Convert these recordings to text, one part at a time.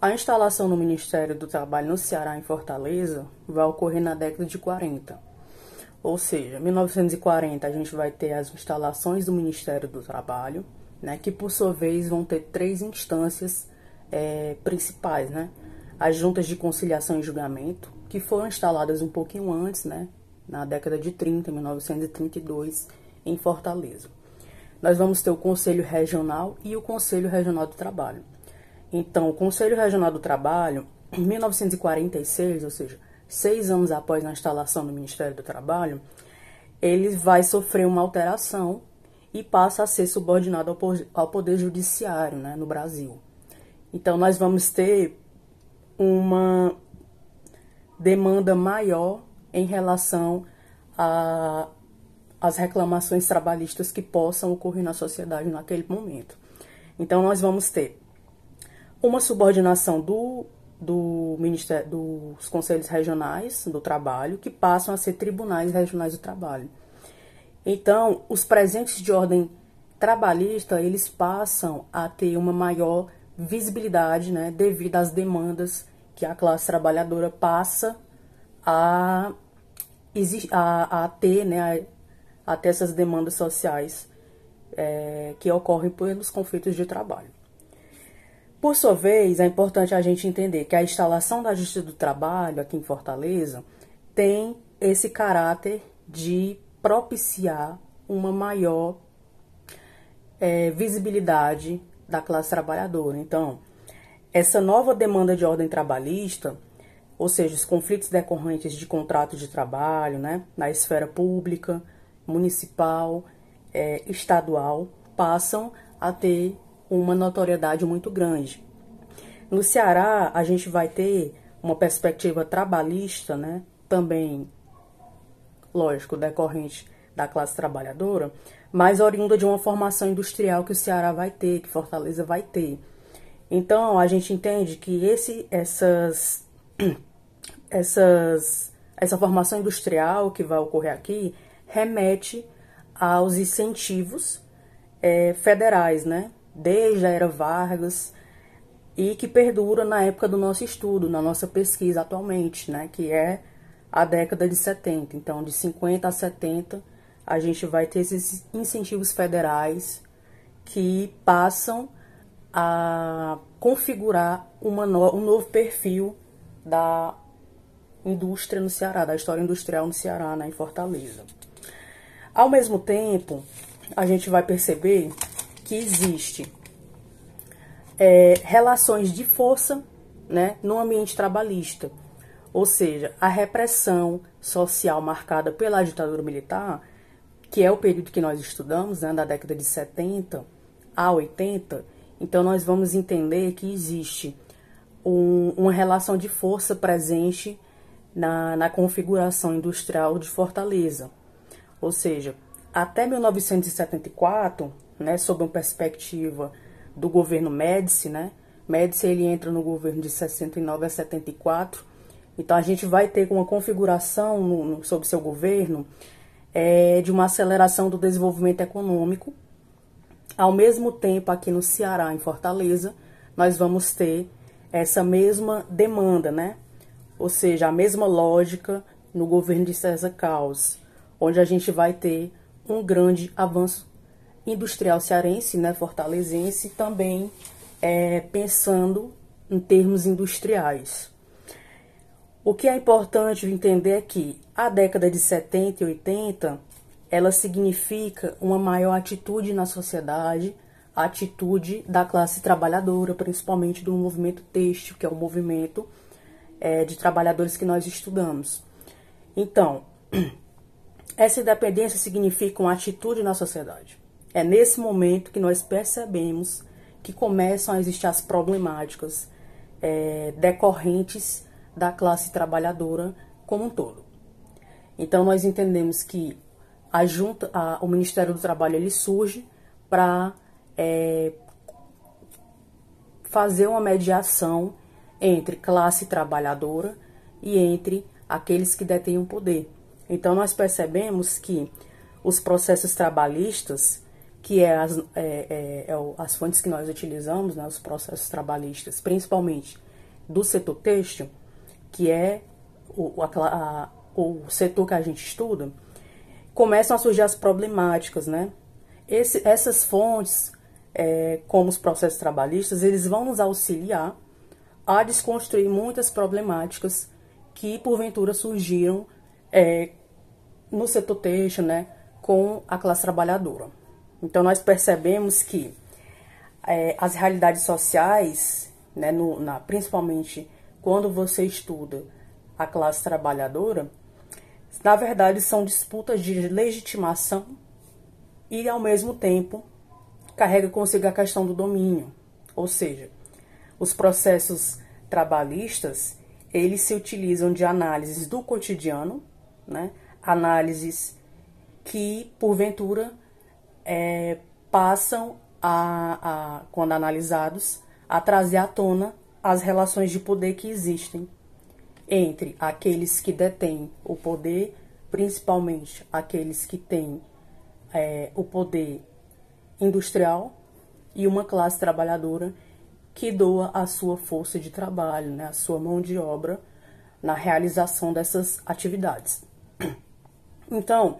A instalação do Ministério do Trabalho no Ceará, em Fortaleza, vai ocorrer na década de 40. Ou seja, em 1940 a gente vai ter as instalações do Ministério do Trabalho, né, que por sua vez vão ter três instâncias principais, né? As juntas de conciliação e julgamento, que foram instaladas um pouquinho antes, né, na década de 30, 1932, em Fortaleza. Nós vamos ter o Conselho Regional e o Conselho Regional do Trabalho. Então, o Conselho Regional do Trabalho, em 1946, ou seja, 6 anos após a instalação do Ministério do Trabalho, ele vai sofrer uma alteração e passa a ser subordinado ao Poder Judiciário, né, no Brasil. Então, nós vamos ter uma demanda maior em relação às reclamações trabalhistas que possam ocorrer na sociedade naquele momento. Então, nós vamos ter uma subordinação do Ministério, dos Conselhos Regionais do Trabalho, que passam a ser tribunais regionais do trabalho. Então, os presentes de ordem trabalhista, eles passam a ter uma maior visibilidade, né, devido às demandas que a classe trabalhadora passa a ter, né, a ter essas demandas sociais que ocorrem pelos conflitos de trabalho. Por sua vez, é importante a gente entender que a instalação da Justiça do Trabalho aqui em Fortaleza tem esse caráter de propiciar uma maior visibilidade da classe trabalhadora. Então, essa nova demanda de ordem trabalhista, ou seja, os conflitos decorrentes de contrato de trabalho, né, na esfera pública, municipal, estadual, passam a ter uma notoriedade muito grande. No Ceará, a gente vai ter uma perspectiva trabalhista, né, também, lógico, decorrente da classe trabalhadora, mas oriunda de uma formação industrial que o Ceará vai ter, que Fortaleza vai ter. Então, a gente entende que essa formação industrial que vai ocorrer aqui remete aos incentivos federais, né? Desde a era Vargas, e que perdura na época do nosso estudo, na nossa pesquisa atualmente, né? Que é a década de 70. Então, de 50 a 70, a gente vai ter esses incentivos federais que passam a configurar um novo perfil da indústria no Ceará, da história industrial no Ceará, né, em Fortaleza. Ao mesmo tempo, a gente vai perceber que existe relações de força, né, no ambiente trabalhista, ou seja, a repressão social marcada pela ditadura militar, que é o período que nós estudamos, né, da década de 70 a 80, então nós vamos entender que existe uma relação de força presente na configuração industrial de Fortaleza. Ou seja, até 1974, né, sob uma perspectiva do governo Médici, né, Médici ele entra no governo de 69 a 74, então a gente vai ter uma configuração sob seu governo de uma aceleração do desenvolvimento econômico. Ao mesmo tempo, aqui no Ceará, em Fortaleza, nós vamos ter essa mesma demanda, né? Ou seja, a mesma lógica no governo de César Caos, onde a gente vai ter um grande avanço industrial cearense, né, fortalezense, também pensando em termos industriais. O que é importante entender é que a década de 70 e 80, ela significa uma maior atitude na sociedade, a atitude da classe trabalhadora, principalmente do movimento têxtil, que é o movimento de trabalhadores que nós estudamos. Então, essa independência significa uma atitude na sociedade. É nesse momento que nós percebemos que começam a existir as problemáticas decorrentes da classe trabalhadora como um todo. Então, nós entendemos que o Ministério do Trabalho ele surge para fazer uma mediação entre classe trabalhadora e entre aqueles que detêm o poder. Então, nós percebemos que os processos trabalhistas, que as fontes que nós utilizamos, né, os processos trabalhistas, principalmente do setor têxtil, que é o setor que a gente estuda, começam a surgir as problemáticas, né? Essas fontes, como os processos trabalhistas, eles vão nos auxiliar a desconstruir muitas problemáticas que, porventura, surgiram no setor têxtil, né, com a classe trabalhadora. Então, nós percebemos que as realidades sociais, né, principalmente quando você estuda a classe trabalhadora, na verdade, são disputas de legitimação e, ao mesmo tempo, carrega consigo a questão do domínio. Ou seja, os processos trabalhistas, eles se utilizam de análises do cotidiano, né? Análises que, porventura, passam, quando analisados, a trazer à tona as relações de poder que existem entre aqueles que detêm o poder, principalmente aqueles que têm o poder industrial, e uma classe trabalhadora que doa a sua força de trabalho, né, a sua mão de obra na realização dessas atividades. Então,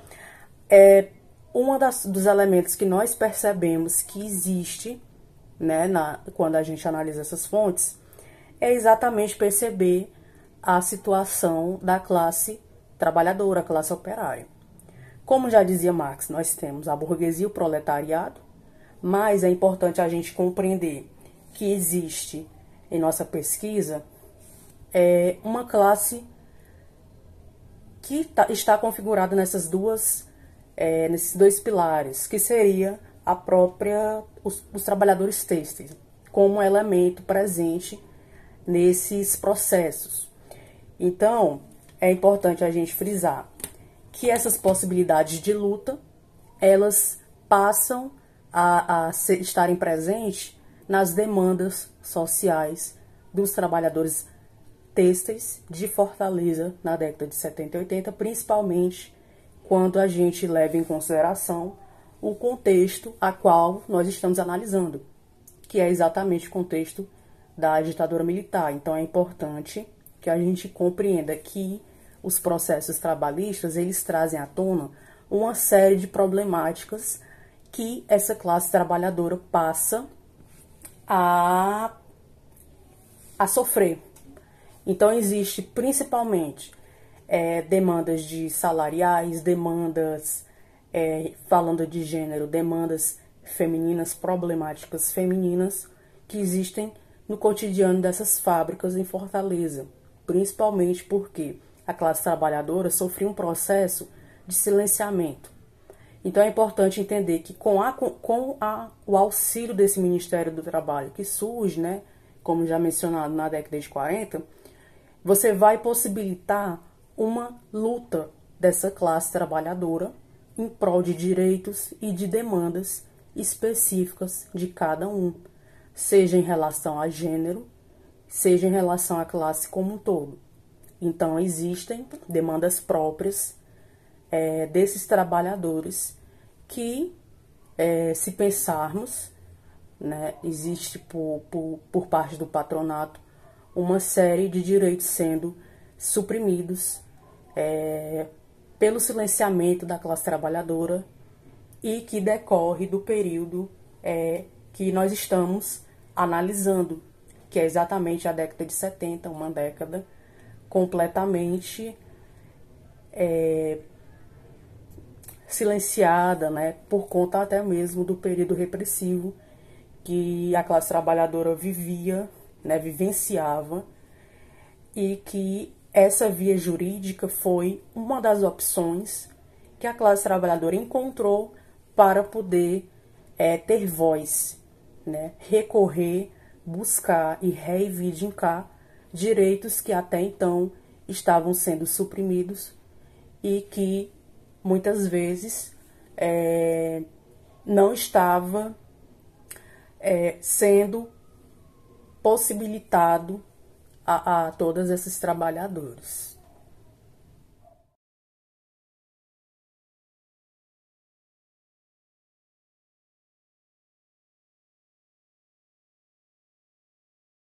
dos elementos que nós percebemos que existe, né, quando a gente analisa essas fontes, é exatamente perceber a situação da classe trabalhadora, a classe operária. Como já dizia Marx, nós temos a burguesia e o proletariado, mas é importante a gente compreender que existe em nossa pesquisa uma classe que está configurada nesses dois pilares, que seria os trabalhadores têxteis, como elemento presente nesses processos. Então, é importante a gente frisar que essas possibilidades de luta, elas passam a estarem presentes nas demandas sociais dos trabalhadores têxteis de Fortaleza na década de 70 e 80, principalmente quando a gente leva em consideração o contexto a qual nós estamos analisando, que é exatamente o contexto da ditadura militar. Então, é importante que a gente compreenda que os processos trabalhistas, eles trazem à tona uma série de problemáticas que essa classe trabalhadora passa a sofrer. Então, existe principalmente demandas de salariais, demandas, falando de gênero, demandas femininas, problemáticas femininas que existem no cotidiano dessas fábricas em Fortaleza, principalmente porque a classe trabalhadora sofreu um processo de silenciamento. Então, é importante entender que com o auxílio desse Ministério do Trabalho, que surge, né, como já mencionado, na década de 40, você vai possibilitar uma luta dessa classe trabalhadora em prol de direitos e de demandas específicas de cada um, seja em relação a gênero, seja em relação à classe como um todo. Então, existem demandas próprias desses trabalhadores que, se pensarmos, né, existe por parte do patronato uma série de direitos sendo suprimidos pelo silenciamento da classe trabalhadora e que decorre do período que nós estamos analisando, que é exatamente a década de 70, uma década completamente silenciada, né, por conta até mesmo do período repressivo que a classe trabalhadora vivia, né, vivenciava, e que essa via jurídica foi uma das opções que a classe trabalhadora encontrou para poder ter voz, né, recorrer, buscar e reivindicar direitos que até então estavam sendo suprimidos e que muitas vezes não estava sendo possibilitado a todos esses trabalhadores.